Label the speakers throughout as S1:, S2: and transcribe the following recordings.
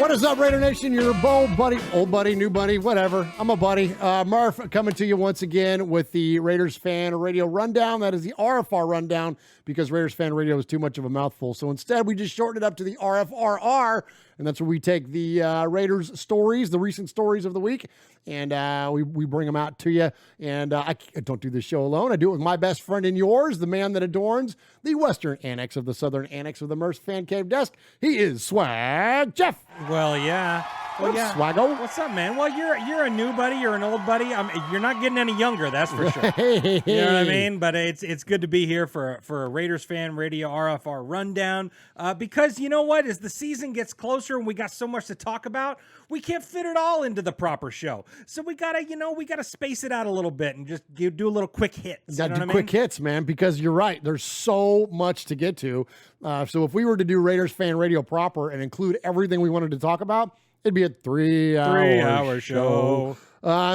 S1: What is up, Raider Nation? Your old buddy, new buddy, whatever. I'm a buddy. Murf coming to you once again with the Raiders Fan Radio Rundown. That is the RFR Rundown because Raiders Fan Radio is too much of a mouthful. So instead, we just shortened it up to the RFRR, and that's where we take the Raiders stories, the recent stories of the week, and we bring them out to you. And I don't do this show alone. I do it with my best friend and yours, the man that adorns the western annex of the southern annex of the Murf Fan Cave desk. He is Swag Jeff.
S2: Well, yeah. Well,
S1: What's
S2: yeah.
S1: Swaggo?
S2: What's up, man? Well, you're a new buddy. You're an old buddy. You're not getting any younger, that's for sure.
S1: Hey.
S2: You know what I mean? But it's good to be here for a Raiders Fan Radio RFR Rundown because you know what? As the season gets closer and we got so much to talk about, we can't fit it all into the proper show. So we gotta space it out a little bit and just do a little quick hits.
S1: Got to do quick hits, man, because you're right. There's so much to get to. So if we were to do Raiders Fan Radio proper and include everything we wanted to talk about, it'd be a 3-hour show.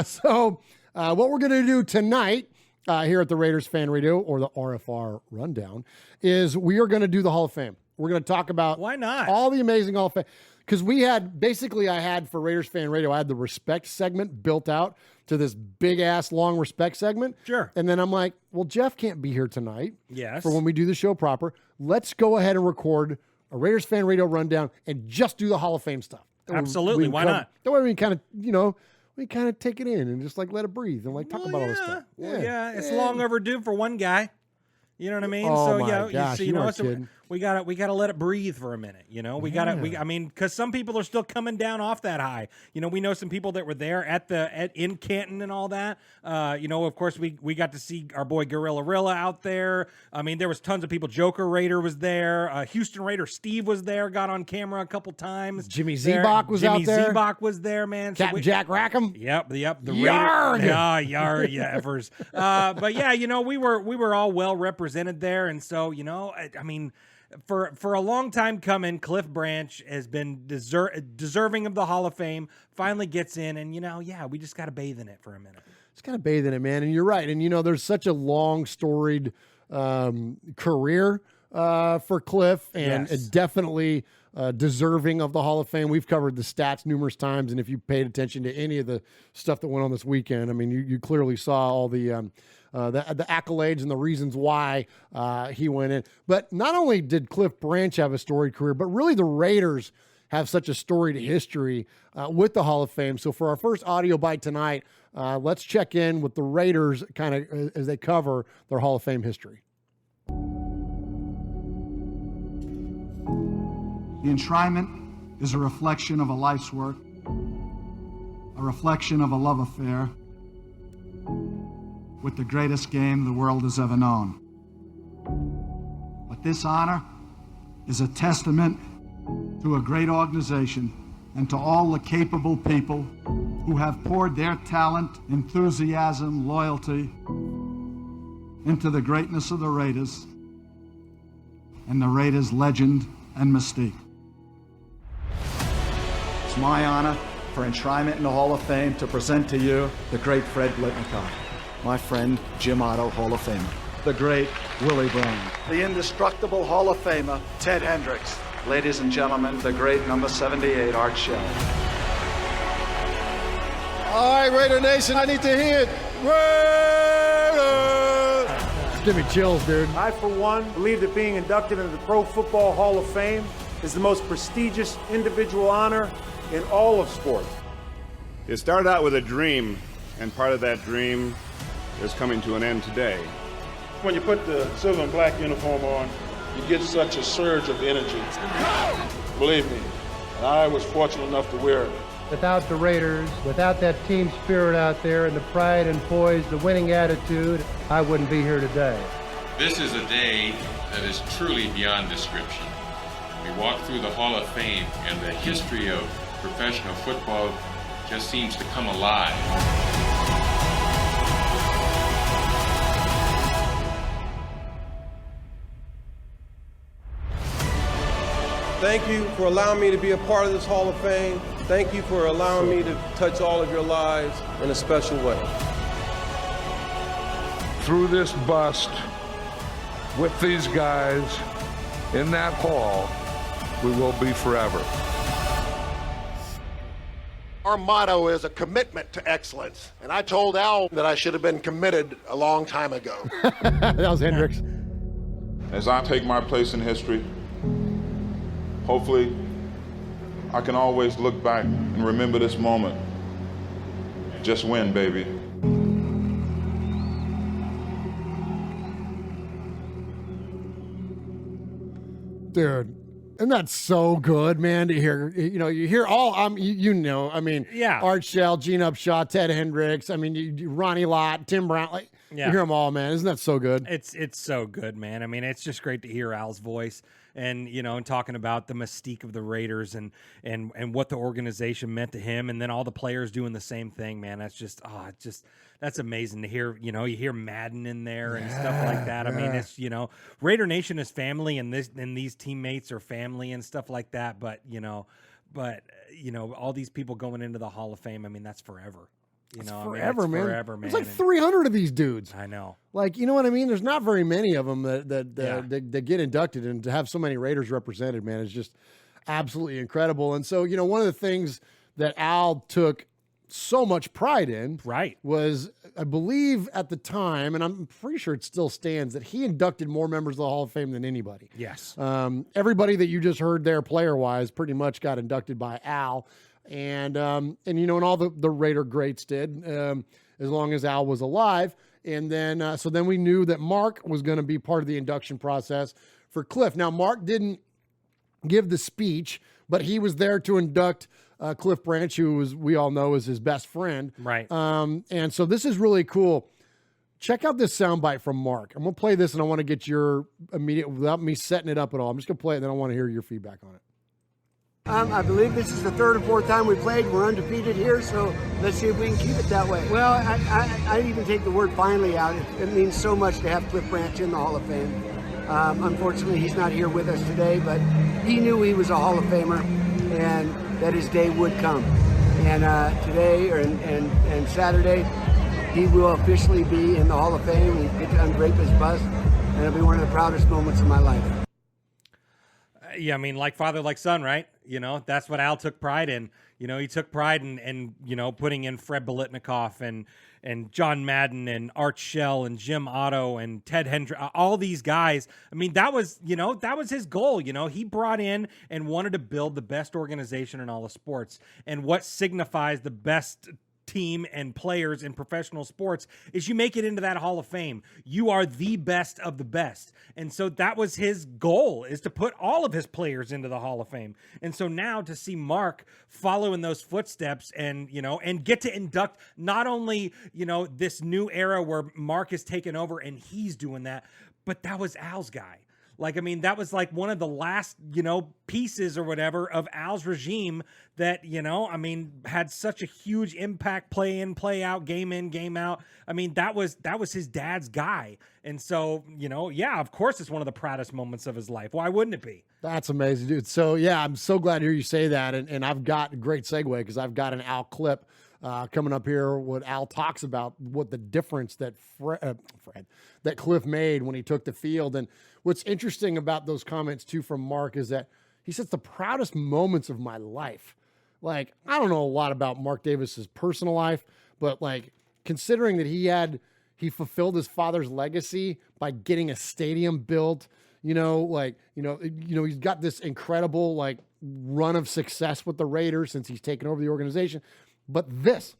S1: So what we're going to do tonight here at the Raiders Fan Radio, or the RFR Rundown, is we are going to do the Hall of Fame. We're going to talk about
S2: why not
S1: all the amazing Hall of Fame. Because I had for Raiders Fan Radio, I had the respect segment built out to this big-ass long respect segment.
S2: Sure.
S1: And then I'm like, well, Jeff can't be here tonight.
S2: Yes.
S1: For when we do the show proper. Let's go ahead and record a Raiders Fan Radio Rundown and just do the Hall of Fame stuff.
S2: Absolutely. Why not?
S1: That way we kind of take it in and just like let it breathe and like talk about all this stuff.
S2: Yeah. It's long overdue for one guy. You know what I mean?
S1: Oh,
S2: so
S1: my gosh, you
S2: know,
S1: are kidding.
S2: we gotta let it breathe for a minute. You know, because some people are still coming down off that high. You know, we know some people that were there in Canton and all that. You know, of course, we got to see our boy Gorilla Rilla out there. I mean, there was tons of people. Joker Raider was there. Houston Raider Steve was there. Got on camera a couple times.
S1: Jimmy Zebach was out there.
S2: Jimmy Zebach was there, man.
S1: Captain Jack Rackham.
S2: Yep. The
S1: Yarg!
S2: Raider, yeah, Evers. But yeah, you know, we were all well represented there, and so you know, I mean. For a long time coming, Cliff Branch has been deserving of the Hall of Fame, finally gets in, and, you know, yeah, we just got to bathe in it for a minute.
S1: Just got to bathe in it, man. And you're right. And, you know, there's such a long, storied career for Cliff, and
S2: Yes.
S1: definitely deserving of the Hall of Fame. We've covered the stats numerous times, and if you paid attention to any of the stuff that went on this weekend, I mean, you clearly saw all the accolades and the reasons why he went in. But not only did Cliff Branch have a storied career, but really the Raiders have such a storied history with the Hall of Fame. So for our first audio bite tonight, let's check in with the Raiders kind of as they cover their Hall of Fame history.
S3: The enshrinement is a reflection of a life's work, a reflection of a love affair with the greatest game the world has ever known. But this honor is a testament to a great organization and to all the capable people who have poured their talent, enthusiasm, loyalty into the greatness of the Raiders and the Raiders' legend and mystique. It's my honor for enshrinement in the Hall of Fame to present to you the great Fred Blitnikoff, my friend Jim Otto Hall of Famer, the great Willie Brown, the indestructible Hall of Famer Ted Hendricks, ladies and gentlemen, the great number 78 Art Shell.
S4: All right, Raider Nation, I need to hear it. Raiders!
S1: Just give me chills, dude.
S5: I, for one, believe that being inducted into the Pro Football Hall of Fame is the most prestigious individual honor in all of sports.
S6: It started out with a dream, and part of that dream is coming to an end today.
S7: When you put the silver and black uniform on, you get such a surge of energy. Believe me, and I was fortunate enough to wear it.
S8: Without the Raiders, without that team spirit out there and the pride and poise, the winning attitude, I wouldn't be here today.
S9: This is a day that is truly beyond description. We walk through the Hall of Fame, and the history of professional football just seems to come alive.
S4: Thank you for allowing me to be a part of this Hall of Fame. Thank you for allowing me to touch all of your lives in a special way.
S10: Through this bust, with these guys, in that hall, we will be forever.
S11: Our motto is a commitment to excellence. And I told Al that I should have been committed a long time ago.
S1: That was Hendricks.
S10: As I take my place in history, hopefully I can always look back and remember this moment. Just win, baby.
S1: Dude, and that's so good, man, to hear. You know, you hear all, I mean,
S2: Yeah.
S1: Art Shell, Gene Upshaw, Ted Hendricks, I mean, Ronnie Lott, Tim Brown, like,
S2: Yeah.
S1: you hear them all, man. Isn't that so good?
S2: It's so good, man. I mean, it's just great to hear Al's voice and, you know, and talking about the mystique of the Raiders and what the organization meant to him. And then all the players doing the same thing, man. That's just, that's amazing to hear. You know, you hear Madden in there and stuff like that. I mean, it's, you know, Raider Nation is family and these teammates are family and stuff like that. But, you know, all these people going into the Hall of Fame, I mean, that's forever. You know,
S1: Forever,
S2: I mean,
S1: man.
S2: forever, man.
S1: There's like 300 of these dudes.
S2: I know.
S1: Like, you know what I mean? There's not very many of them that get inducted, and to have so many Raiders represented, man, is just absolutely incredible. And so, you know, one of the things that Al took so much pride in,
S2: right,
S1: was, I believe at the time, and I'm pretty sure it still stands, that he inducted more members of the Hall of Fame than anybody.
S2: Yes.
S1: Everybody that you just heard there, player-wise, pretty much got inducted by Al. And you know, and all the Raider greats did, as long as Al was alive. And then, so then we knew that Mark was going to be part of the induction process for Cliff. Now, Mark didn't give the speech, but he was there to induct Cliff Branch, who we all know is his best friend.
S2: Right.
S1: And so this is really cool. Check out this soundbite from Mark. I'm going to play this, and I want to get your immediate, without me setting it up at all. I'm just going to play it, and then I want to hear your feedback on it.
S12: I believe this is the third or fourth time we played. We're undefeated here, so let's see if we can keep it that way. Well, I even take the word finally out. It means so much to have Cliff Branch in the Hall of Fame. Unfortunately, he's not here with us today, but he knew he was a Hall of Famer and that his day would come. And today and Saturday, he will officially be in the Hall of Fame and get to undrape his bust, and it'll be one of the proudest moments of my life.
S2: Yeah, I mean, like father, like son, right? You know, that's what Al took pride in. You know, he took pride in you know, putting in Fred Biletnikoff and John Madden and Art Shell and Jim Otto and Ted Hendricks, all these guys. I mean, that was his goal. You know, he brought in and wanted to build the best organization in all of sports. And what signifies the best team and players in professional sports is you make it into that Hall of Fame. You are the best of the best. And so that was his goal, is to put all of his players into the Hall of Fame. And so now to see Mark follow in those footsteps and, you know, and get to induct not only, you know, this new era where Mark has taken over and he's doing that, but that was Al's guy. Like, I mean, that was like one of the last, you know, pieces or whatever of Al's regime that, you know, I mean, had such a huge impact, play in, play out, game in, game out. I mean, that was his dad's guy. And so, you know, yeah, of course it's one of the proudest moments of his life. Why wouldn't it be?
S1: That's amazing, dude. So, yeah, I'm so glad to hear you say that. And I've got a great segue because I've got an Al clip coming up here, what Al talks about, what the difference that that Cliff made when he took the field. And what's interesting about those comments, too, from Mark is that he says the proudest moments of my life. Like, I don't know a lot about Mark Davis's personal life, but, like, considering that he fulfilled his father's legacy by getting a stadium built, you know, like, you know, he's got this incredible, like, run of success with the Raiders since he's taken over the organization. But this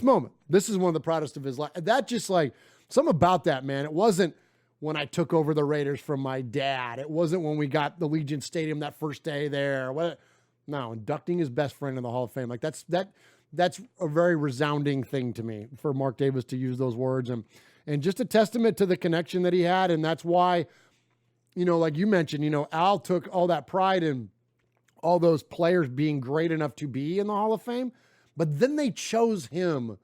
S1: moment, this is one of the proudest of his life. That just, like, something about that, man. It wasn't when I took over the Raiders from my dad. It wasn't when we got the Legion Stadium that first day there. No, inducting his best friend in the Hall of Fame. Like, that's a very resounding thing to me for Mark Davis to use those words, and just a testament to the connection that he had. And that's why, you know, like you mentioned, you know, Al took all that pride in all those players being great enough to be in the Hall of Fame, but then they chose him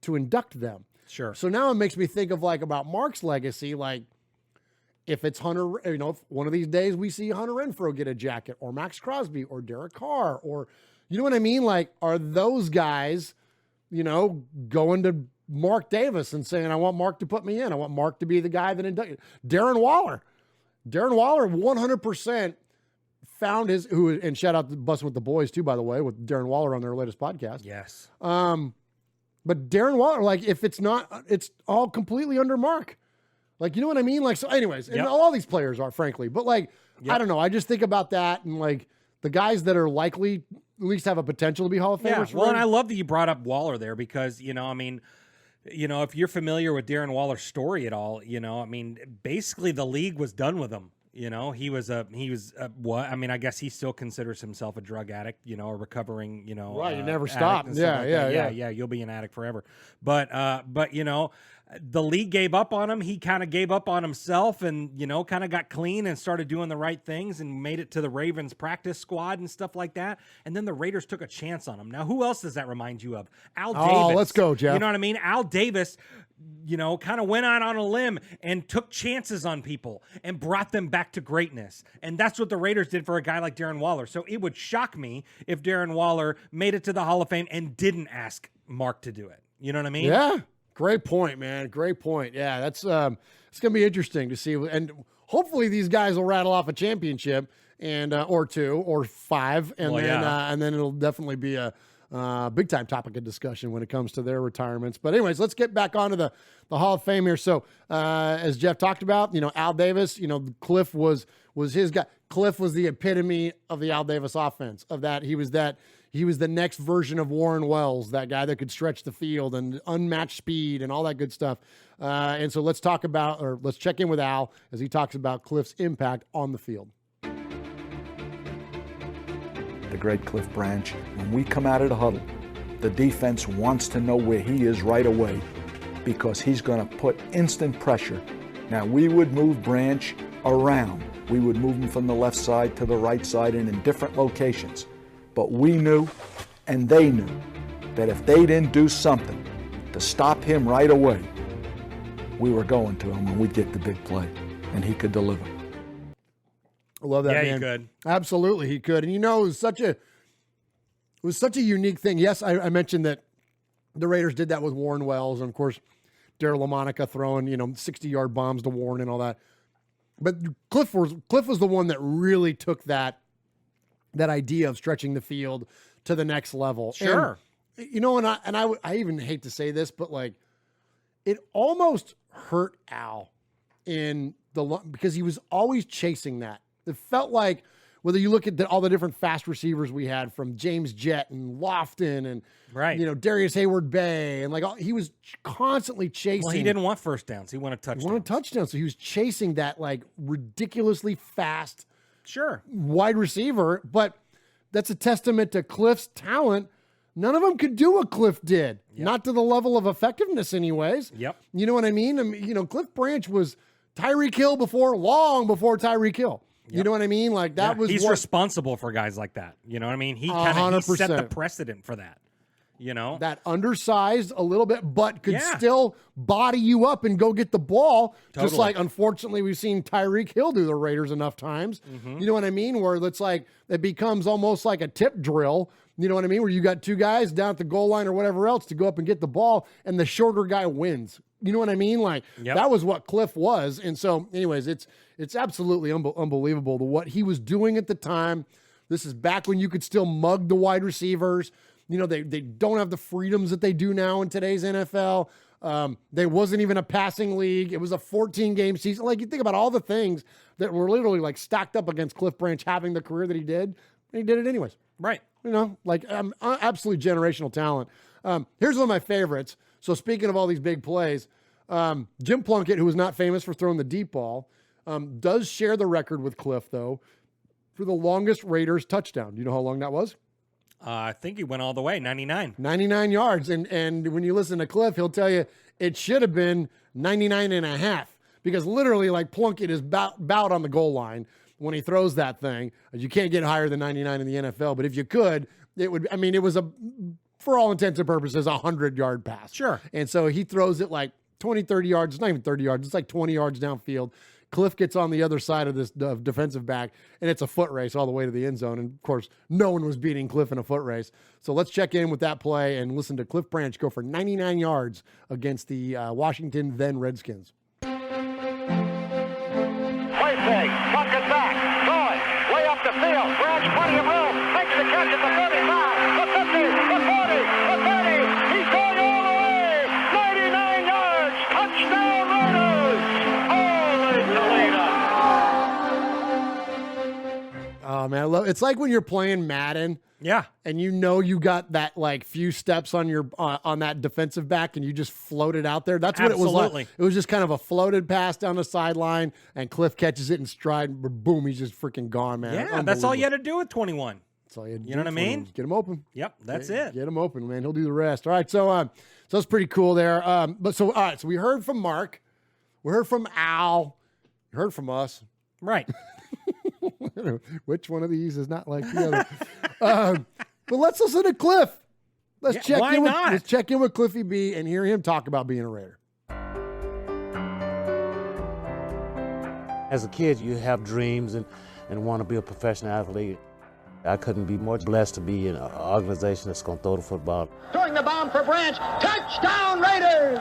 S1: to induct them.
S2: Sure.
S1: So now it makes me think of, like, about Mark's legacy. Like, if it's Hunter, you know, if one of these days we see Hunter Renfrow get a jacket, or Max Crosby, or Derek Carr, or, you know what I mean? Like, are those guys, you know, going to Mark Davis and saying, I want Mark to put me in. I want Mark to be the guy that inducted. Darren Waller, 100% found and shout out to Bussin' with the Boys too, by the way, with Darren Waller on their latest podcast.
S2: Yes.
S1: But Darren Waller, like, if it's not, it's all completely under mark. Like, you know what I mean? Like, so anyways, and all these players are, frankly, but like, I don't know. I just think about that and like the guys that are likely at least have a potential to be Hall of Famers.
S2: Yeah. Well, and I love that you brought up Waller there because, I mean, if you're familiar with Darren Waller's story at all, I mean, basically the league was done with him. He was what? I mean, I guess he still considers himself a drug addict, a recovering,
S1: right. You never stop.
S2: Yeah. You'll be an addict forever. But the league gave up on him. He kind of gave up on himself and, kind of got clean and started doing the right things and made it to the Ravens practice squad and stuff like that. And then the Raiders took a chance on him. Now, who else does that remind you of? Al Davis.
S1: Oh, let's go, Jeff.
S2: You know what I mean? Al Davis, kind of went out on a limb and took chances on people and brought them back to greatness. And that's what the Raiders did for a guy like Darren Waller. So it would shock me if Darren Waller made it to the Hall of Fame and didn't ask Mark to do it. You know what I mean?
S1: Yeah. Great point, man. Great point. Yeah, that's it's going to be interesting to see. And hopefully these guys will rattle off a championship and or 2 or 5. And then it'll definitely be a big time topic of discussion when it comes to their retirements. But anyways, let's get back onto the Hall of Fame here. So as Jeff talked about, Al Davis, Cliff was his guy. Cliff was the epitome of the Al Davis offense. He was the next version of Warren Wells, that guy that could stretch the field and unmatched speed and all that good stuff. And so let's check in with Al as he talks about Cliff's impact on the field.
S13: The great Cliff Branch. When we come out of the huddle, the defense wants to know where he is right away because he's going to put instant pressure. Now, we would move Branch around. We would move him from the left side to the right side and in different locations. But we knew, and they knew, that if they didn't do something to stop him right away, we were going to him and we'd get the big play, and he could deliver.
S1: I love that, man.
S2: Yeah, he could.
S1: Absolutely, he could. And it was such a unique thing. Yes, I mentioned that the Raiders did that with Warren Wells, and of course, Darryl LaMonica throwing 60-yard bombs to Warren and all that. But Cliff was the one that really took that idea of stretching the field to the next level.
S2: Sure.
S1: And I even hate to say this, but like it almost hurt Al because he was always chasing that. It felt like whether you look at all the different fast receivers we had from James Jett and Lofton and Darius Hayward-Bay and he was constantly chasing.
S2: Well, he didn't want first downs. He wanted touchdowns.
S1: So he was chasing that ridiculously fast
S2: Sure.
S1: wide receiver, but that's a testament to Cliff's talent. None of them could do what Cliff did, not to the level of effectiveness anyways.
S2: Yep.
S1: You know what I mean? Cliff Branch was Tyreek Hill long before Tyreek Hill. Yep. You know what I mean?
S2: He's responsible for guys like that. You know what I mean? He set the precedent for that. That
S1: undersized a little bit, but could still body you up and go get the ball.
S2: Totally.
S1: Just like, unfortunately, we've seen Tyreek Hill do the Raiders enough times. Mm-hmm. You know what I mean? Where it becomes almost like a tip drill. You know what I mean? Where you got two guys down at the goal line or whatever else to go up and get the ball, and the shorter guy wins. You know what I mean? That was what Cliff was. And so, anyways, it's absolutely unbelievable to what he was doing at the time. This is back when you could still mug the wide receivers. They don't have the freedoms that they do now in today's NFL. There wasn't even a passing league. It was a 14-game season. You think about all the things that were literally stacked up against Cliff Branch having the career that he did, and he did it anyways.
S2: Right.
S1: Absolutely generational talent. Here's one of my favorites. So speaking of all these big plays, Jim Plunkett, who was not famous for throwing the deep ball, does share the record with Cliff, though, for the longest Raiders touchdown. Do you know how long that was?
S2: I think he went all the way, 99.
S1: 99 yards. And when you listen to Cliff, he'll tell you it should have been 99 and a half because literally Plunkett is about on the goal line when he throws that thing. You can't get higher than 99 in the NFL, but if you could, it was for all intents and purposes, 100-yard pass.
S2: Sure.
S1: And so he throws it 20, 30 yards. It's not even 30 yards. It's 20 yards downfield. Cliff gets on the other side of this defensive back, and it's a foot race all the way to the end zone. And, of course, no one was beating Cliff in a foot race. So let's check in with that play and listen to Cliff Branch go for 99 yards against the Washington then Redskins.
S14: Play fake. Tuck it back. Throw it. Way up the field.
S1: it's like when you're playing Madden.
S2: Yeah.
S1: And you got that like few steps on your on that defensive back and you just floated out there. That's what it was like. It was just kind of a floated pass down the sideline and Cliff catches it in stride. Boom, he's just freaking gone, man.
S2: Yeah, that's all you had to do with 21.
S1: That's all you had to do.
S2: You know what I mean?
S1: Get him open.
S2: Yep, that's it.
S1: Get him open, man. He'll do the rest. All right, so that's pretty cool there. All right, so we heard from Mark. We heard from Al. You heard from us.
S2: Right.
S1: Which one of these is not like the other? But let's listen to Cliff. Let's check in with Cliffy B and hear him talk about being a Raider.
S14: As a kid, you have dreams and want to be a professional athlete. I couldn't be more blessed to be in an organization that's going to throw the football.
S15: Throwing the bomb for Branch. Touchdown, Raiders!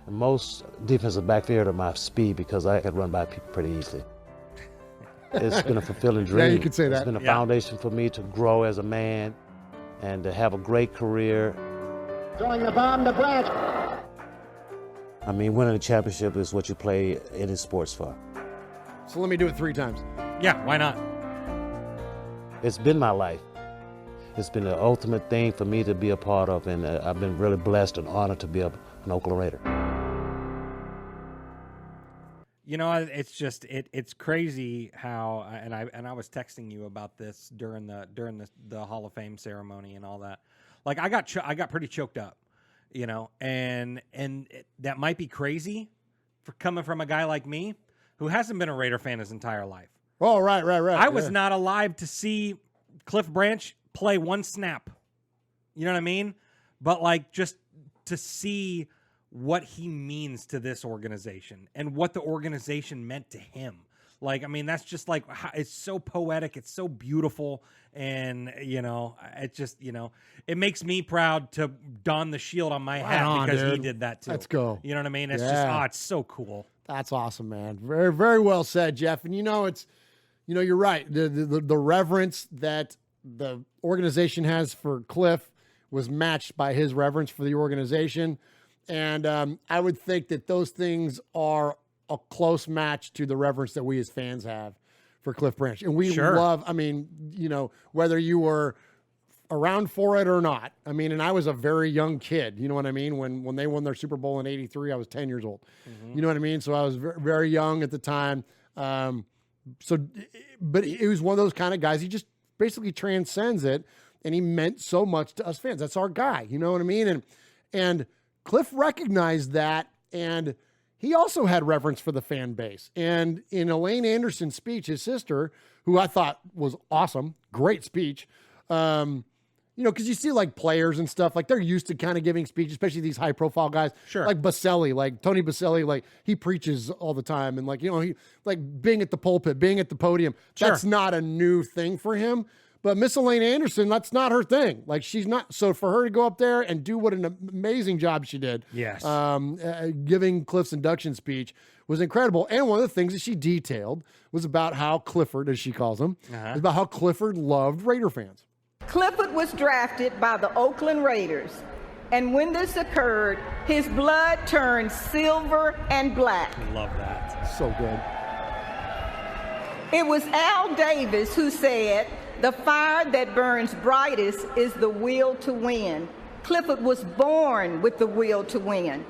S14: Most defensive back feared of my speed because I could run by people pretty easily. It's been a fulfilling dream.
S1: Yeah, you could say that.
S14: It's been a foundation for me to grow as a man and to have a great career.
S15: Throwing the bomb to Branch.
S14: I mean, winning a championship is what you play any sports for.
S1: So let me do it 3 times.
S2: Yeah, why not?
S14: It's been my life. It's been the ultimate thing for me to be a part of, and I've been really blessed and honored to be an Oakland Raider.
S2: You know, it's just it's crazy how and I was texting you about this during the Hall of Fame ceremony and all that. Like I got pretty choked up, you know, and that might be crazy for coming from a guy like me who hasn't been a Raider fan his entire life.
S1: Oh, right.
S2: I was not alive to see Cliff Branch play one snap. You know what I mean? But like just to see what he means to this organization and what the organization meant to him. Like, I mean, that's just like, it's so poetic. It's so beautiful. And, you know, it just, you know, it makes me proud to don the shield on my hat because he did that too.
S1: Let's go.
S2: You know what I mean? It's just, it's so cool.
S1: That's awesome, man. Very, very well said, Jeff. And, you know, you're right. The reverence that the organization has for Cliff was matched by his reverence for the organization. And I would think that those things are a close match to the reverence that we as fans have for Cliff Branch. And we love, I mean, you know, whether you were around for it or not. I mean, and I was a very young kid, you know what I mean? When they won their Super Bowl in '83, I was 10 years old. You know what I mean? So I was very, very young at the time. But he was one of those kind of guys, he just basically transcends it. And he meant so much to us fans. That's our guy, you know what I mean? And Cliff recognized that, and he also had reverence for the fan base. And in Elaine Anderson's speech, his sister, who I thought was awesome, great speech, you know, because you see like players and stuff, like they're used to kind of giving speeches, especially these high profile guys.
S2: Sure.
S1: Like Baselli, like Tony Baselli, like he preaches all the time. And like, you know, he like being at the pulpit, being at the podium.
S2: Sure.
S1: That's not a new thing for him. But Miss Elaine Anderson, that's not her thing. Like she's not. So for her to go up there and do what an amazing job she did,
S2: yes,
S1: giving Cliff's induction speech was incredible. And one of the things that she detailed was about how Clifford, as she calls him, is about how Clifford loved Raider fans.
S16: Clifford was drafted by the Oakland Raiders, and when this occurred, his blood turned silver and black.
S2: Love that.
S1: So good.
S16: It was Al Davis who said, "The fire that burns brightest is the will to win." Clifford was born with the will to win.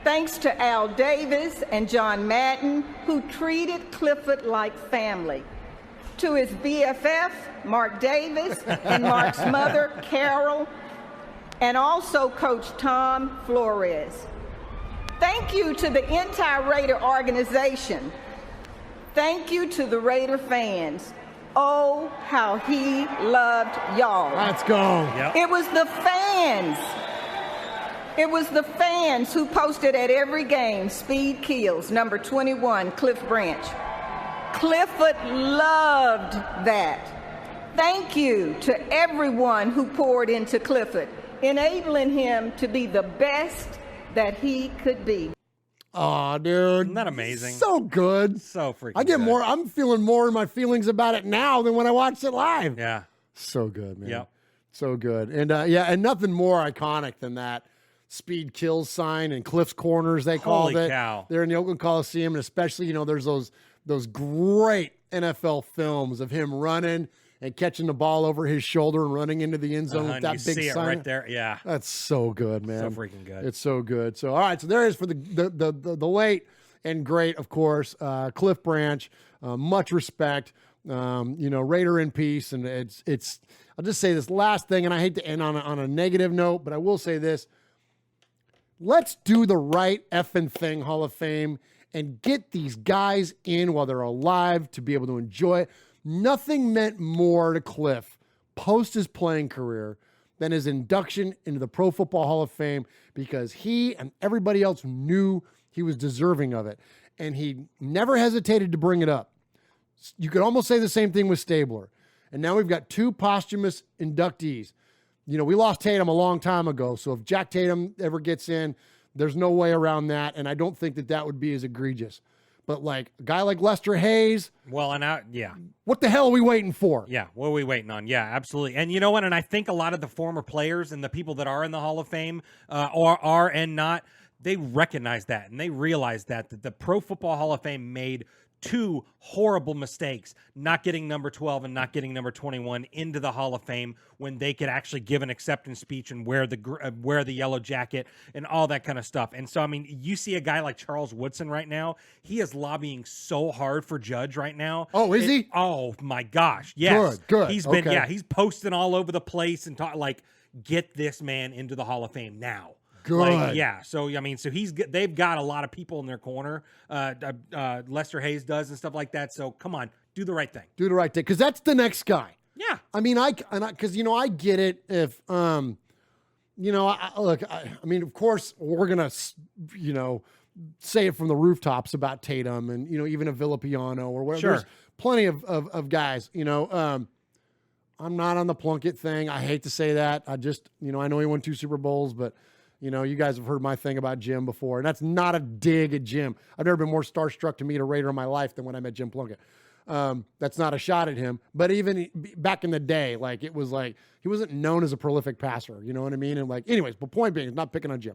S16: Thanks to Al Davis and John Madden, who treated Clifford like family. To his BFF, Mark Davis, and Mark's mother, Carol, and also Coach Tom Flores. Thank you to the entire Raider organization. Thank you to the Raider fans. Oh, how he loved y'all.
S1: Let's go.
S2: Yep.
S16: It was the fans. It was the fans who posted at every game, "Speed kills, number 21, Cliff Branch." Clifford loved that. Thank you to everyone who poured into Clifford, enabling him to be the best that he could be.
S1: Oh, dude.
S2: Isn't that amazing?
S1: So good.
S2: So freaking
S1: I get
S2: good.
S1: more, I'm feeling more in my feelings about it now than when I watched it live.
S2: Yeah.
S1: So good, man.
S2: Yep.
S1: So good. And and nothing more iconic than that Speed Kills sign and Cliff's Corners, they called
S2: Holy
S1: it.
S2: cow.
S1: They're in the Oakland Coliseum, and especially, you know, there's those great NFL films of him running and catching the ball over his shoulder and running into the end zone with that
S2: you
S1: big
S2: see
S1: sign.
S2: it right there. Yeah.
S1: That's so good, man.
S2: So freaking good.
S1: It's so good. So, all right. So there it is for the late and great, of course, Cliff Branch. Much respect. Raider in peace. And it's. I'll just say this last thing, and I hate to end on a negative note, but I will say this. Let's do the right effing thing, Hall of Fame, and get these guys in while they're alive to be able to enjoy it. Nothing meant more to Cliff post his playing career than his induction into the Pro Football Hall of Fame, because he and everybody else knew he was deserving of it. And he never hesitated to bring it up. You could almost say the same thing with Stabler. And now we've got 2 posthumous inductees. We lost Tatum a long time ago. So if Jack Tatum ever gets in, there's no way around that. And I don't think that would be as egregious. But like a guy like Lester Hayes.
S2: Well, yeah.
S1: What the hell are we waiting for?
S2: Yeah, what are we waiting on? Yeah, absolutely. And you know what? And I think a lot of the former players and the people that are in the Hall of Fame or are and not, they recognize that and they realize that the Pro Football Hall of Fame made 2 horrible mistakes, not getting number 12 and not getting number 21 into the Hall of Fame when they could actually give an acceptance speech and wear the yellow jacket and all that kind of stuff. And so, I mean, you see a guy like Charles Woodson right now, he is lobbying so hard for Judge right now.
S1: Oh, is he?
S2: Oh my gosh. Yes.
S1: Good.
S2: He's been, he's posting all over the place and get this man into the Hall of Fame now.
S1: Good.
S2: So I mean, they've got a lot of people in their corner. Lester Hayes does and stuff like that. So come on, do the right thing.
S1: Do the right thing, because that's the next guy.
S2: Yeah.
S1: I mean, I get it. If I mean, of course, we're gonna say it from the rooftops about Tatum and even a Villapiano or whatever.
S2: Sure.
S1: There's plenty of guys. I'm not on the Plunkett thing. I hate to say that. I just I know he won 2 Super Bowls, but. You guys have heard my thing about Jim before, and that's not a dig at Jim. I've never been more starstruck to meet a Raider in my life than when I met Jim Plunkett. That's not a shot at him, but even back in the day, it was he wasn't known as a prolific passer. You know what I mean? And anyways, but point being, not picking on Jim.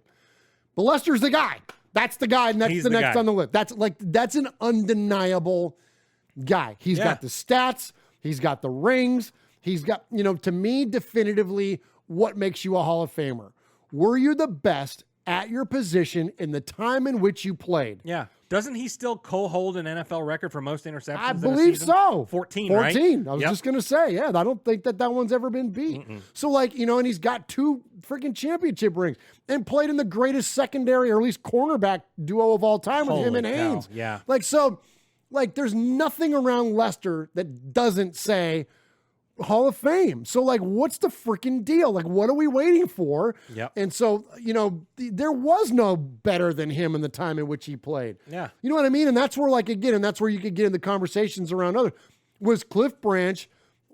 S1: But Lester's the guy. That's the guy. Next on the list. That's an undeniable guy. He's got the stats. He's got the rings. He's got to me definitively what makes you a Hall of Famer. Were you the best at your position in the time in which you played?
S2: Yeah. Doesn't he still co-hold an NFL record for most interceptions?
S1: I believe so.
S2: 14, right?
S1: 14. I was just going to say, I don't think that one's ever been beat. So, and he's got 2 freaking championship rings and played in the greatest secondary or at least cornerback duo of all time with him and Haynes.
S2: Yeah.
S1: There's nothing around Lester that doesn't say Hall of Fame. So what's the freaking deal? What are we waiting for?
S2: Yep.
S1: And so, there was no better than him in the time in which he played.
S2: Yeah.
S1: You know what I mean? And that's where and that's where you could get in the conversations around other. Was Cliff Branch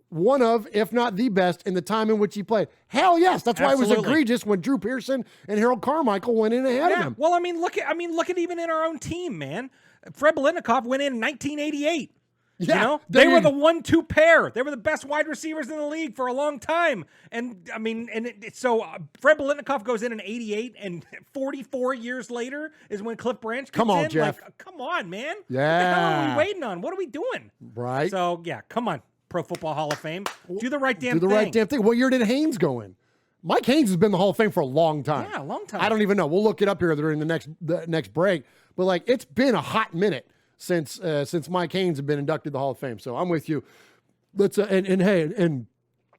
S1: one of, if not the best in the time in which he played? Hell yes. That's why it was egregious when Drew Pearson and Harold Carmichael went in ahead of him.
S2: Well, look at even in our own team, man. Fred Biletnikoff went in 1988.
S1: Yeah,
S2: they were the 1-2 pair. They were the best wide receivers in the league for a long time. And so Fred Biletnikoff goes in 88, and 44 years later is when Cliff Branch comes in.
S1: Come on, Jeff.
S2: Come on, man.
S1: Yeah.
S2: What the hell are we waiting on? What are we doing?
S1: Right.
S2: So, come on, Pro Football Hall of Fame. Do the right damn thing.
S1: Do the right damn thing. What year did Haynes go in? Mike Haynes has been in the Hall of Fame for a long time.
S2: Yeah, a long time.
S1: I don't even know. We'll look it up here during the next break. But it's been a hot minute since Mike Haynes had been inducted to the Hall of Fame. So I'm with you. Let's and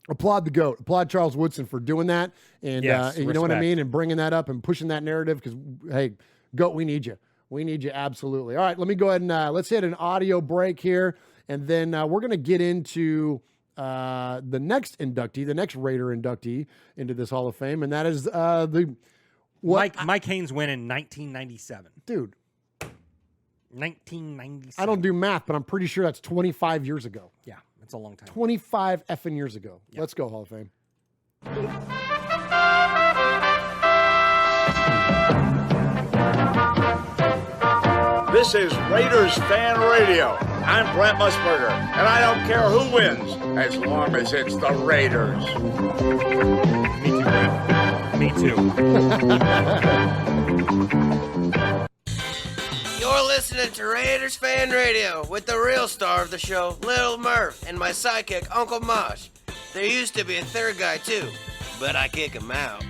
S1: applaud the GOAT. Applaud Charles Woodson for doing that. And,
S2: yes,
S1: and you know what I mean? And bringing that up and pushing that narrative because, hey, GOAT, we need you. We need you absolutely. All right, let me go ahead and let's hit an audio break here. And then we're going to get into the next inductee, the next Raider inductee into this Hall of Fame. And that is
S2: Mike Haynes went in 1997.
S1: Dude.
S2: 1997.
S1: I don't do math, but I'm pretty sure that's 25 years ago.
S2: Yeah, it's a long time.
S1: 25 effing years ago.
S2: Yeah.
S1: Let's go, Hall of Fame.
S17: This is Raiders Fan Radio. I'm Brent Musburger, and I don't care who wins as long as it's the Raiders.
S2: Me too, Brent. Me too.
S18: You're listening to Raiders Fan Radio with the real star of the show, Little Murf, and my sidekick, Uncle Mosh. There used to be a third guy, too, but I kick him out.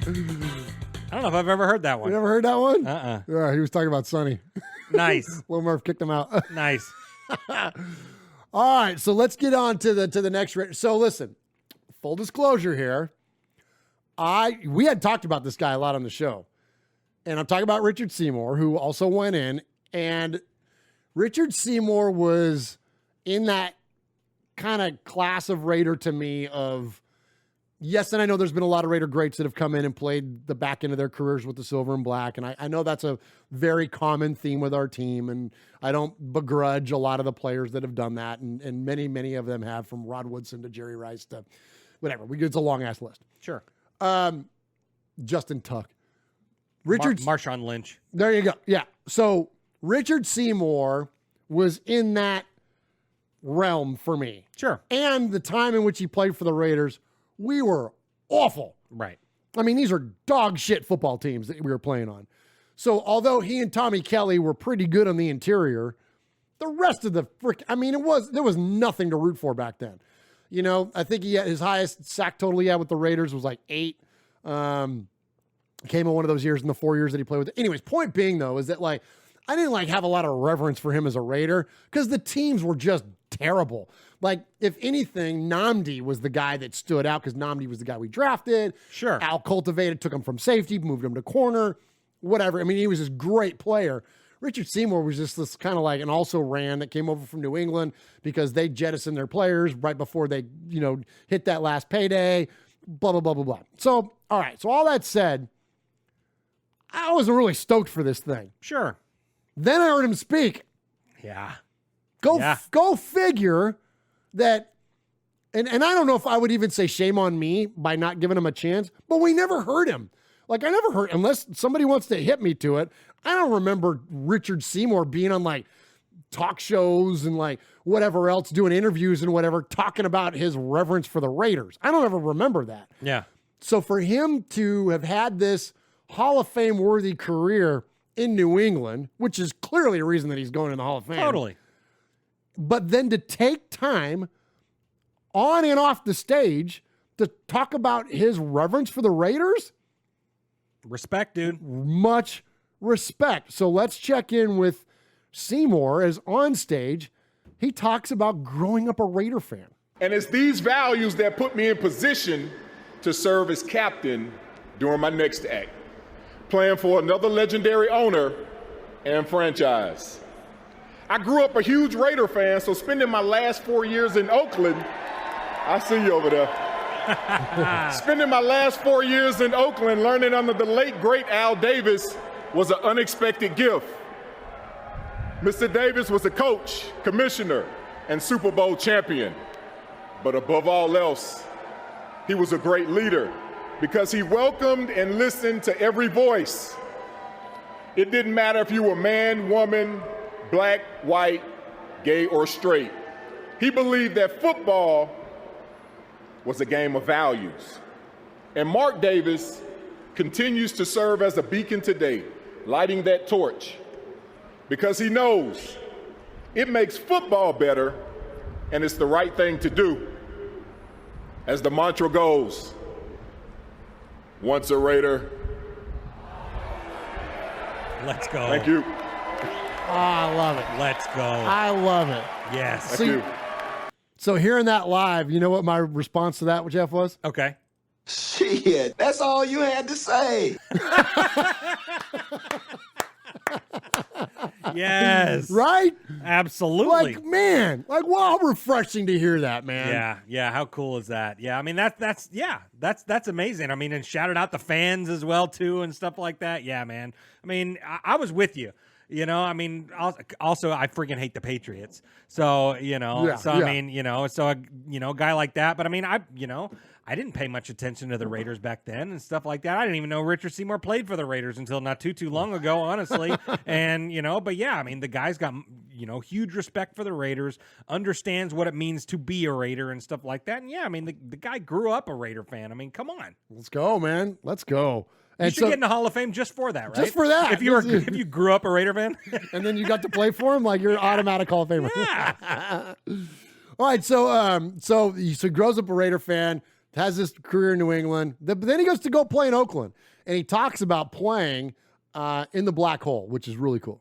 S2: I don't know if I've ever heard that one.
S1: You never heard that one?
S2: Uh-uh.
S1: Yeah, he was talking about Sonny.
S2: Nice.
S1: Little Murph kicked him out.
S2: Nice.
S1: All right, so let's get on to the next. So listen, full disclosure here. We had talked about this guy a lot on the show. And I'm talking about Richard Seymour, who also went in. And Richard Seymour was in that kind of class of Raider to me of, yes, and I know there's been a lot of Raider greats that have come in and played the back end of their careers with the silver and black. And I know that's a very common theme with our team. And I don't begrudge a lot of the players that have done that. And many, many of them have, from Rod Woodson to Jerry Rice to whatever. It's a long-ass list.
S2: Sure.
S1: Justin Tuck. Richard
S2: Marshawn Lynch.
S1: There you go. Yeah. So Richard Seymour was in that realm for me.
S2: Sure.
S1: And the time in which he played for the Raiders, we were awful.
S2: Right.
S1: I mean, these are dog shit football teams that we were playing on. So although he and Tommy Kelly were pretty good on the interior, the rest of the there was nothing to root for back then. You know, I think he had his highest sack total he had with the Raiders was like 8. Came in one of those years in the 4 years that he played with. Anyways, point being though, is that like, I didn't like have a lot of reverence for him as a Raider because the teams were just terrible. Like, if anything, Nnamdi was the guy that stood out because Nnamdi was the guy we drafted.
S2: Sure.
S1: Al cultivated, took him from safety, moved him to corner, whatever. I mean, he was this great player. Richard Seymour was just this kind of like an also ran that came over from New England because they jettisoned their players right before they, hit that last payday, blah, blah, blah, blah, blah. So, all right. So all that said, I wasn't really stoked for this thing.
S2: Sure.
S1: Then I heard him speak.
S2: Yeah.
S1: Go figure that, and I don't know if I would even say shame on me by not giving him a chance, but we never heard him. Like, I never heard, unless somebody wants to hit me to it, I don't remember Richard Seymour being on like talk shows and like whatever else, doing interviews and whatever, talking about his reverence for the Raiders. I don't ever remember that.
S2: Yeah.
S1: So for him to have had this Hall of Fame worthy career in New England, which is clearly a reason that he's going in the Hall of Fame.
S2: Totally.
S1: But then to take time on and off the stage to talk about his reverence for the Raiders.
S2: Respect, dude.
S1: Much respect. So let's check in with Seymour as on stage. He talks about growing up a Raider fan.
S19: And it's these values that put me in position to serve as captain during my next act, playing for another legendary owner and franchise. I grew up a huge Raider fan, so spending my last 4 years in Oakland, I see you over there. Spending my last 4 years in Oakland learning under the late, great Al Davis was an unexpected gift. Mr. Davis was a coach, commissioner, and Super Bowl champion. But above all else, he was a great leader because he welcomed and listened to every voice. It didn't matter if you were man, woman, black, white, gay, or straight. He believed that football was a game of values. And Mark Davis continues to serve as a beacon today, lighting that torch, because he knows it makes football better and it's the right thing to do. As the mantra goes, once a Raider.
S2: Let's go.
S19: Thank you.
S1: Oh, I love it.
S2: Let's go.
S1: I love it.
S2: Yes.
S19: Thank you.
S1: So hearing that live, you know what my response to that, Jeff, was?
S2: Okay.
S20: Shit, that's all you had to say.
S2: Yes.
S1: Right?
S2: Absolutely.
S1: Like, man, like, wow, refreshing to hear that, man.
S2: Yeah, yeah. How cool is that? Yeah, I mean that's amazing. I mean, and shouted out the fans as well too and stuff like that. Yeah, man. I mean, I was with you. You know, I mean, also I freaking hate the Patriots. So, I mean, so a guy like that. But I mean, I didn't pay much attention to the Raiders back then and stuff like that. I didn't even know Richard Seymour played for the Raiders until not too long ago, honestly. And, but yeah, I mean, the guy's got, huge respect for the Raiders, understands what it means to be a Raider and stuff like that. And yeah, I mean, the guy grew up a Raider fan. I mean, come on.
S1: Let's go, man. Let's go.
S2: You should get in the Hall of Fame just for that, right?
S1: Just for that.
S2: If you grew up a Raider fan.
S1: And then you got to play for him, like you're automatic Hall of Famer.
S2: Yeah.
S1: All right, so he grows up a Raider fan, has this career in New England, but then he goes to go play in Oakland, and he talks about playing in the black hole, which is really cool.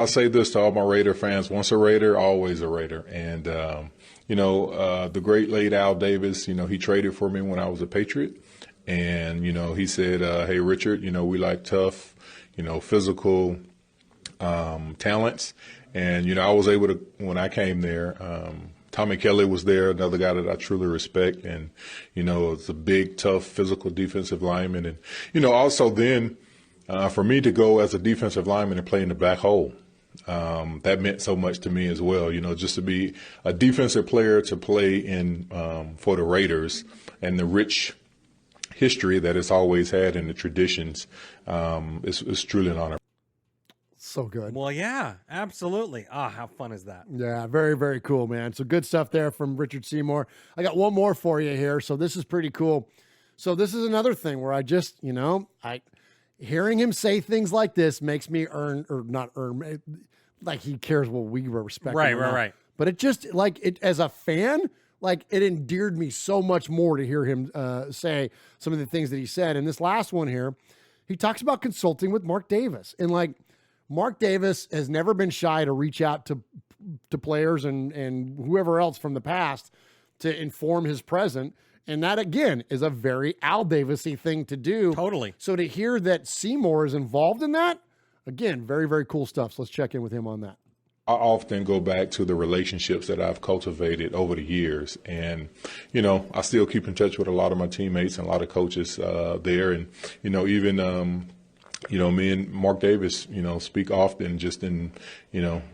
S10: I'll say this to all my Raider fans: once a Raider, always a Raider. And the great late Al Davis, he traded for me when I was a Patriot, and he said, "Hey Richard, we like tough, physical talents." And I was able to, when I came there. Tommy Kelly was there, another guy that I truly respect, and it's a big, tough, physical defensive lineman, and also then for me to go as a defensive lineman and play in the black hole, that meant so much to me as well. Just to be a defensive player to play in for the Raiders and the rich history that it's always had and the traditions, is truly an honor.
S1: So good.
S2: Well, yeah, absolutely. How fun is that?
S1: Yeah, very, very cool, man. So good stuff there from Richard Seymour. I got one more for you here. So this is pretty cool. So this is another thing where I just, hearing him say things like this makes me like he cares what we respect.
S2: Right.
S1: But it just, as a fan, it endeared me so much more to hear him say some of the things that he said. And this last one here, he talks about consulting with Mark Davis. And Mark Davis has never been shy to reach out to players and whoever else from the past to inform his present. And that, again, is a very Al Davis-y thing to do.
S2: Totally.
S1: So to hear that Seymour is involved in that, again, very, very cool stuff. So let's check in with him on that.
S10: I often go back to the relationships that I've cultivated over the years. And, I still keep in touch with a lot of my teammates and a lot of coaches there. And, even me and Mark Davis, speak often just in,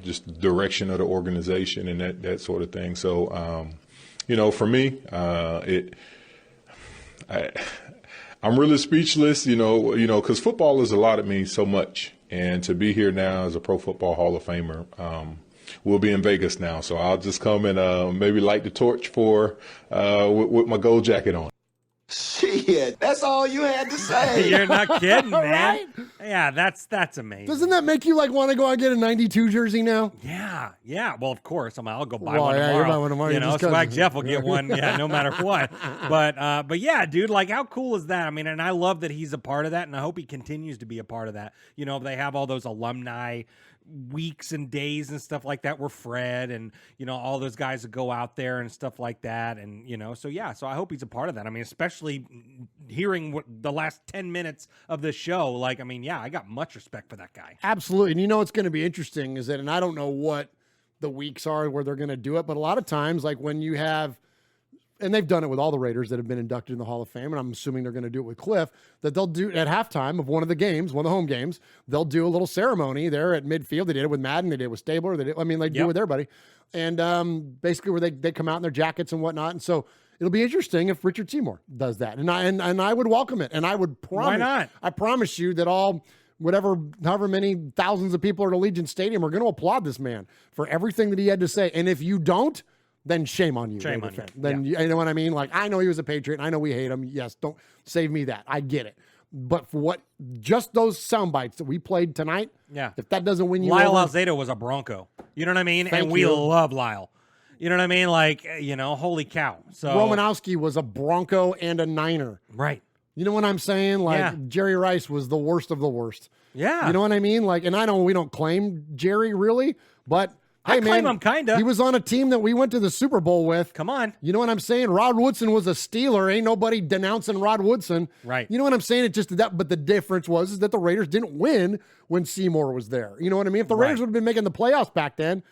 S10: just the direction of the organization and that sort of thing. So, for me, I'm really speechless, because football has allotted me so much. And to be here now as a Pro Football Hall of Famer, we'll be in Vegas now. So I'll just come and maybe light the torch with my gold jacket on.
S20: Shit, that's all you had to say.
S2: You're not kidding, man.
S1: Right?
S2: Yeah, that's amazing.
S1: Doesn't that make you want to go out and get a 92 jersey now?
S2: Yeah. Well, of course. I'll go buy
S1: Well,
S2: one
S1: yeah,
S2: tomorrow.
S1: you'll buy one tomorrow.
S2: Swag Jeff will get one. Yeah, no matter what. But yeah, dude, how cool is that? I mean, and I love that he's a part of that, and I hope he continues to be a part of that. They have all those alumni weeks and days and stuff like that where Fred and all those guys that go out there and stuff like that, and so I hope he's a part of that. I mean, especially hearing what the last 10 minutes of this show, I got much respect for that guy.
S1: Absolutely. And what's going to be interesting is that, and I don't know what the weeks are where they're going to do it, but a lot of times, when you have, and they've done it with all the Raiders that have been inducted in the Hall of Fame, and I'm assuming they're going to do it with Cliff, that they'll do at halftime of one of the home games, they'll do a little ceremony there at midfield. They did it with Madden, they did it with Stabler, they do it with everybody. And basically where they come out in their jackets and whatnot. And so it'll be interesting if Richard Seymour does that. And I would welcome it. And I would promise.
S2: Why not?
S1: I promise you that however many thousands of people are at Allegiant Stadium are going to applaud this man for everything that he had to say. And if you don't, then shame on you.
S2: Shame on you.
S1: Then you know what I mean? I know he was a Patriot. And I know we hate him. Yes, don't save me that. I get it. But for just those sound bites that we played tonight, if that doesn't win you
S2: Lyle
S1: over,
S2: Alzado was a Bronco. You know what I mean?
S1: Thank
S2: we
S1: you.
S2: love Lyle. You know what I mean? Holy cow. So
S1: Romanowski was a Bronco and a Niner.
S2: Right.
S1: You know what I'm saying? Jerry Rice was the worst of the worst.
S2: Yeah.
S1: You know what I mean? And I know we don't claim Jerry really, but hey,
S2: I claim
S1: man,
S2: him kinda.
S1: He was on a team that we went to the Super Bowl with.
S2: Come on.
S1: You know what I'm saying? Rod Woodson was a Steeler. Ain't nobody denouncing Rod Woodson.
S2: Right.
S1: You know what I'm saying? It just that, but the difference is that the Raiders didn't win when Seymour was there. You know what I mean? If the Raiders would have been making the playoffs back then,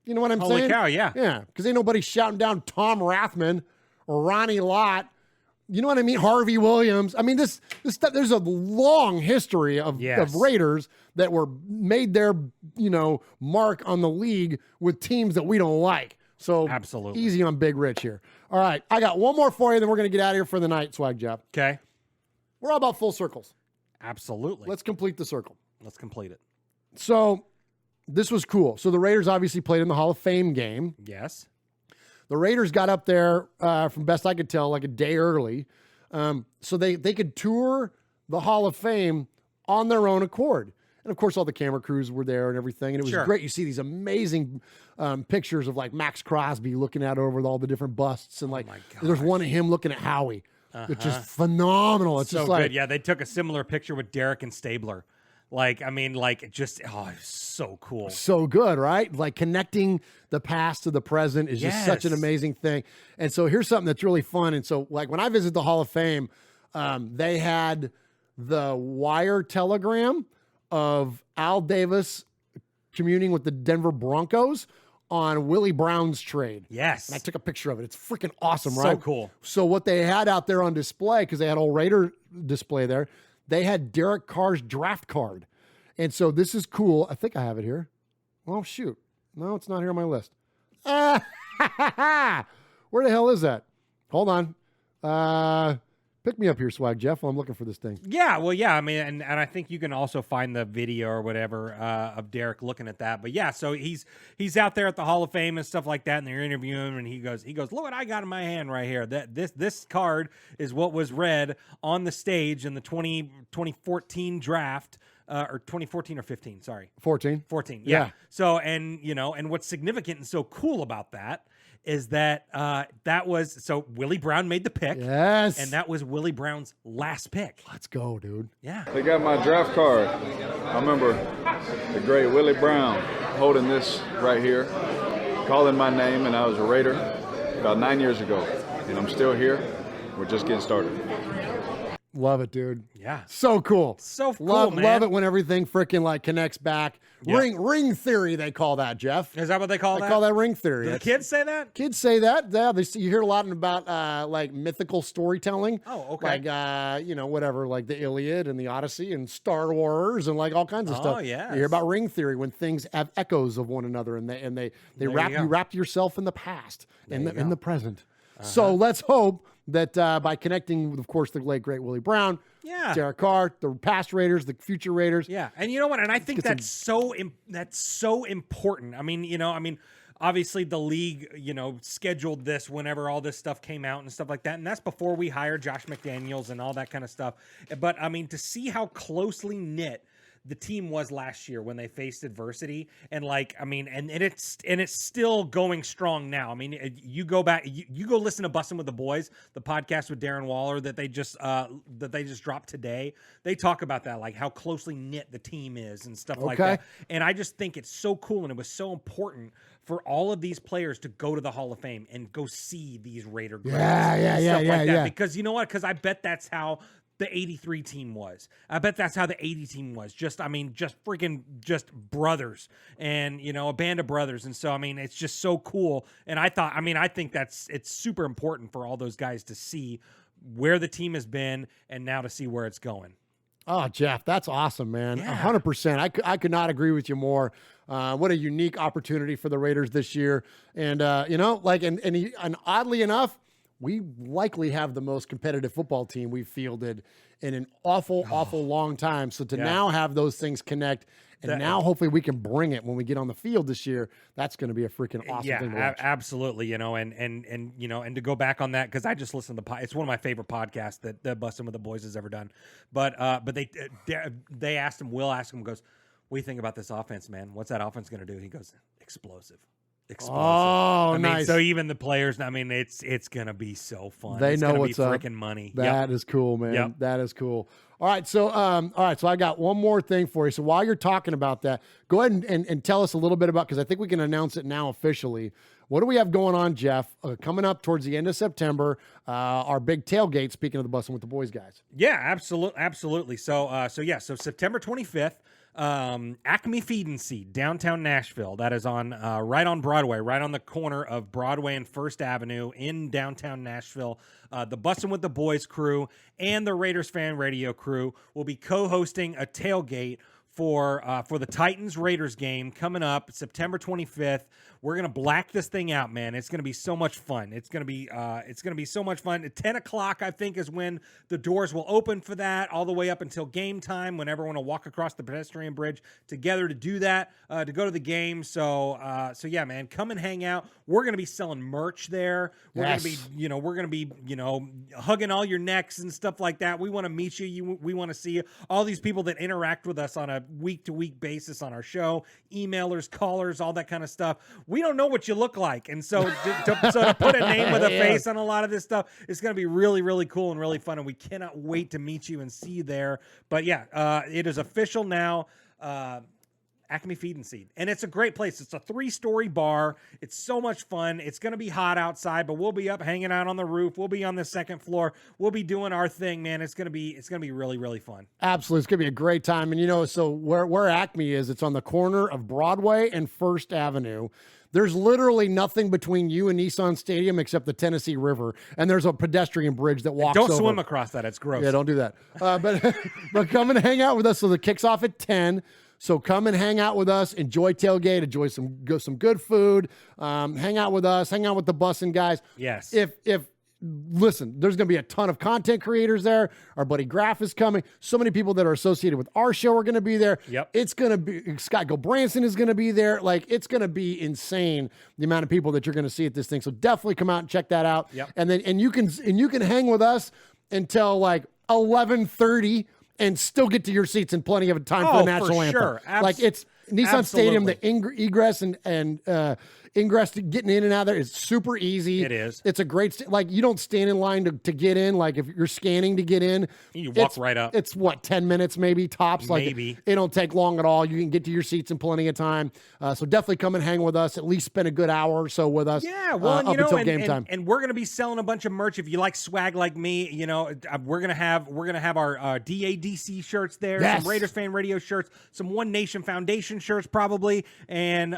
S1: you know what I'm saying?
S2: Holy cow, yeah.
S1: Yeah, because ain't nobody shouting down Tom Rathman or Ronnie Lott. You know what I mean? Harvey Williams. I mean, this stuff, there's a long history of Raiders that were made their, mark on the league with teams that we don't like. So
S2: absolutely
S1: easy on Big Rich here. All right, I got one more for you, then we're going to get out of here for the night, Swag Jeff.
S2: Okay.
S1: We're all about full circles.
S2: Absolutely.
S1: Let's complete the circle.
S2: Let's complete it.
S1: So this was cool. So the Raiders obviously played in the Hall of Fame game.
S2: Yes.
S1: The Raiders got up there, from best I could tell, a day early. So they could tour the Hall of Fame on their own accord. And of course, all the camera crews were there and everything. And it was great. You see these amazing pictures of like Max Crosby looking out over all the different busts. And like, there's one of him looking at Howie, which is phenomenal. It's
S2: so
S1: just like,
S2: good. Yeah, they took a similar picture with Derek and Stabler. Like, I mean, like, just, it's so cool.
S1: So good, right? Like connecting the past to the present is just such an amazing thing. And so here's something that's really fun. And so like when I visit the Hall of Fame, they had the wire telegram of Al Davis communing with the Denver Broncos on Willie Brown's trade.
S2: Yes.
S1: And I took a picture of it. It's freaking awesome,
S2: So
S1: right?
S2: cool.
S1: So what they had out there on display, because they had old Raider display there, they had Derek Carr's draft card. And so this is cool. I think I have it here. Oh, shoot. No, it's not here on my list. Where the hell is that? Hold on. Pick me up here, Swag Jeff, while I'm looking for this thing.
S2: Yeah, well, yeah, I mean, and I think you can also find the video or whatever of Derek looking at that. But yeah, so he's out there at the Hall of Fame and stuff like that, and they're interviewing him, and he goes, look what I got in my hand right here. This card is what was read on the stage in the 2014 draft. Or 2014 or 15, sorry.
S1: 14.
S2: 14, yeah. So, and what's significant and so cool about that is that so Willie Brown made the pick.
S1: Yes.
S2: And that was Willie Brown's last pick.
S1: Let's go, dude.
S2: Yeah.
S21: They got my draft card. I remember the great Willie Brown holding this right here, calling my name, and I was a Raider about 9 years ago. And I'm still here. We're just getting started.
S1: Love it, dude.
S2: Yeah.
S1: So cool.
S2: So cool,
S1: love,
S2: man.
S1: Love it when everything freaking like connects back.
S2: Yeah.
S1: Ring theory, they call that, Jeff.
S2: Is that what they call that?
S1: They call that ring theory.
S2: Do the kids say that?
S1: Kids say that. Yeah, you hear a lot about like mythical storytelling.
S2: Oh, okay.
S1: Like whatever, like the Iliad and the Odyssey and Star Wars and like all kinds of stuff.
S2: Oh, yeah.
S1: You hear about ring theory when things have echoes of one another and they wrap yourself in the past and in the present. So let's hope that by connecting with, of course, the late great Willie Brown, Derek Carr, the past Raiders, the future Raiders.
S2: Yeah, and you know what? And I think that's so important. I mean, obviously the league, scheduled this whenever all this stuff came out and stuff like that, and that's before we hired Josh McDaniels and all that kind of stuff. But I mean, to see how closely knit the team was last year when they faced adversity, and it's still going strong now. I mean, you go back, you go listen to Bussin' with the Boys, the podcast with Darren Waller that they just dropped today. They talk about that, like how closely knit the team is and stuff like that. And I just think it's so cool, and it was so important for all of these players to go to the Hall of Fame and go see these Raider greats and stuff like that. Because you know what? Because I bet that's how the 83 team was. I bet that's how the 80 team was. Just brothers and, a band of brothers. And so, I mean, it's just so cool. And I think it's super important for all those guys to see where the team has been and now to see where it's going.
S1: Oh, Jeff, that's awesome, man. 100%. I could not agree with you more. What a unique opportunity for the Raiders this year. And, and oddly enough, we likely have the most competitive football team we've fielded in an awful long time. So to now have those things connect, and now hopefully we can bring it when we get on the field this year, that's going to be a freaking awesome thing to watch.
S2: Absolutely. And to go back on that, because I just listened to it's one of my favorite podcasts that Bussin' with the Boys has ever done. But they asked him, Will asked him, goes, what do you think about this offense, man? What's that offense going to do? He goes, explosive.
S1: Oh, nice.
S2: So even the players, it's gonna be so fun.
S1: They know what's up.
S2: Freaking money.
S1: That is cool, man.
S2: Yep.
S1: That is cool. All right, so so I got one more thing for you. So while you're talking about that, go ahead and tell us a little bit about, because I think we can announce it now officially. What do we have going on, Jeff? Coming up towards the end of September, our big tailgate. Speaking of the Bussin' with the Boys guys.
S2: Yeah, absolutely. So September 25th. Acme Feed and Seed, downtown Nashville. That is on right on Broadway, right on the corner of Broadway and First Avenue in downtown Nashville. The Bussin' with the Boys crew and the Raiders Fan Radio crew will be co-hosting a tailgate for the Titans-Raiders game coming up September 25th. We're gonna black this thing out, man. It's gonna be so much fun. It's gonna be so much fun. At 10 o'clock, I think, is when the doors will open for that, all the way up until game time, when everyone will walk across the pedestrian bridge together to do that, to go to the game. So yeah, man, come and hang out. We're gonna be selling merch there. We're gonna be hugging all your necks and stuff like that. We want to meet you. We want to see you. All these people that interact with us on a week-to-week basis on our show, emailers, callers, all that kind of stuff. We don't know what you look like, and so to put a name with a face on a lot of this stuff, it's going to be really, really cool and really fun, and we cannot wait to meet you and see you there. But yeah, it is official now. Acme Feed and Seed. And it's a great place. It's a 3-story bar. It's so much fun. It's going to be hot outside, but we'll be up hanging out on the roof. We'll be on the second floor. We'll be doing our thing, man. It's going to be really, really fun.
S1: Absolutely. It's going to be a great time. And so where Acme is, it's on the corner of Broadway and First Avenue. There's literally nothing between you and Nissan Stadium except the Tennessee River, and there's a pedestrian bridge that walks over.
S2: Don't swim across that. It's gross.
S1: Yeah, don't do that. But come and hang out with us. So the kicks off at 10. So come and hang out with us, enjoy tailgate, enjoy some good food, hang out with us, hang out with the Bussin' guys.
S2: Yes.
S1: Listen, there's going to be a ton of content creators there. Our buddy Graf is coming. So many people that are associated with our show are going to be there.
S2: Yep.
S1: It's going to be, Scott Gobranson is going to be there. Like, it's going to be insane, the amount of people that you're going to see at this thing. So definitely come out and check that out.
S2: Yep.
S1: And you can hang with us until like 11:30 and still get to your seats in plenty of time for the national anthem.
S2: Sure.
S1: Like, it's Nissan Stadium, the
S2: Absolutely.
S1: egress and ingress to getting in and out of there is super easy.
S2: It is.
S1: It's a great, you don't stand in line to get in. Like, if you're scanning to get in,
S2: you walk right up.
S1: It's 10 minutes maybe tops. Like,
S2: Maybe.
S1: it don't take long at all. You can get to your seats in plenty of time. So definitely come and hang with us. At least spend a good hour or so with us.
S2: Yeah, well,
S1: up until game time.
S2: And we're gonna be selling a bunch of merch. If you like swag like me, we're gonna have our DADC shirts there,
S1: Yes.
S2: some Raiders Fan Radio shirts, some One Nation Foundation shirts probably, and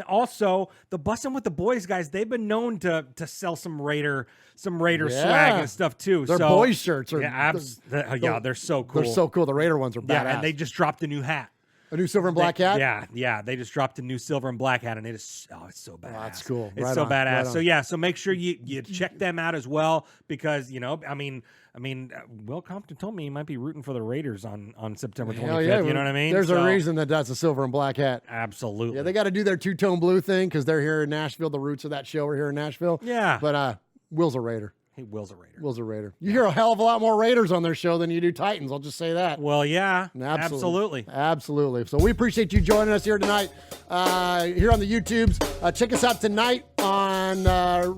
S2: also the Bussin' with the Boys guys. They've been known to sell some Raider swag and stuff too.
S1: Their boys shirts are
S2: they're so cool.
S1: They're so cool. The Raider ones are badass.
S2: Yeah, and they just dropped a new hat.
S1: A new silver and black hat?
S2: Yeah. They just dropped a new silver and black hat, and it's so badass.
S1: Oh, that's cool.
S2: It's
S1: Right
S2: so
S1: on,
S2: badass.
S1: right on.
S2: So make sure you check them out as well, because Will Compton told me he might be rooting for the Raiders on September 25th.
S1: Hell yeah.
S2: You know what I mean?
S1: There's a reason that's a silver and black hat.
S2: Absolutely.
S1: Yeah, they got to do their two-tone blue thing because they're here in Nashville. The roots of that show are here in Nashville.
S2: Yeah.
S1: But Will's a Raider.
S2: Hey, Will's a Raider.
S1: Will's a Raider. You hear a hell of a lot more Raiders on their show than you do Titans. I'll just say that.
S2: Well, yeah.
S1: Absolutely. So we appreciate you joining us here tonight, here on the YouTubes. Check us out tonight on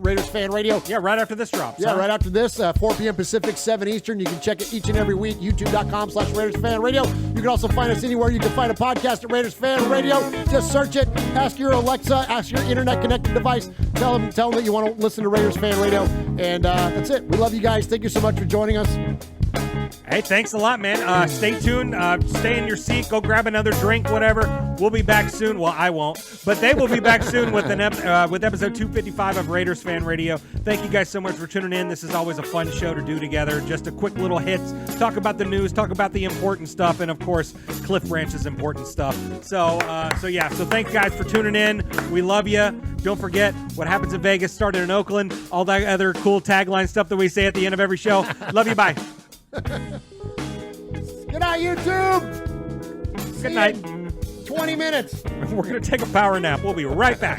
S1: Raiders Fan Radio.
S2: Yeah, right after this drops.
S1: Yeah, right after this, 4 p.m. Pacific, 7 Eastern. You can check it each and every week, youtube.com/Raiders Fan Radio. You can also find us anywhere you can find a podcast at Raiders Fan Radio. Just search it. Ask your Alexa, ask your internet-connected device. Tell them that you want to listen to Raiders Fan Radio. And that's it. We love you guys. Thank you so much for joining us.
S2: Hey, thanks a lot, man. Stay tuned. Stay in your seat. Go grab another drink, whatever. We'll be back soon. Well, I won't, but they will be back soon with with episode 255 of Raiders Fan Radio. Thank you guys so much for tuning in. This is always a fun show to do together. Just a quick little hits. Talk about the news. Talk about the important stuff, and of course, Cliff Branch's important stuff. So thanks guys for tuning in. We love you. Don't forget, what happens in Vegas started in Oakland. All that other cool tagline stuff that we say at the end of every show. Love you. Bye.
S1: Good night, YouTube.
S2: Good night.
S1: 20 minutes.
S2: We're going to take a power nap. We'll be right back.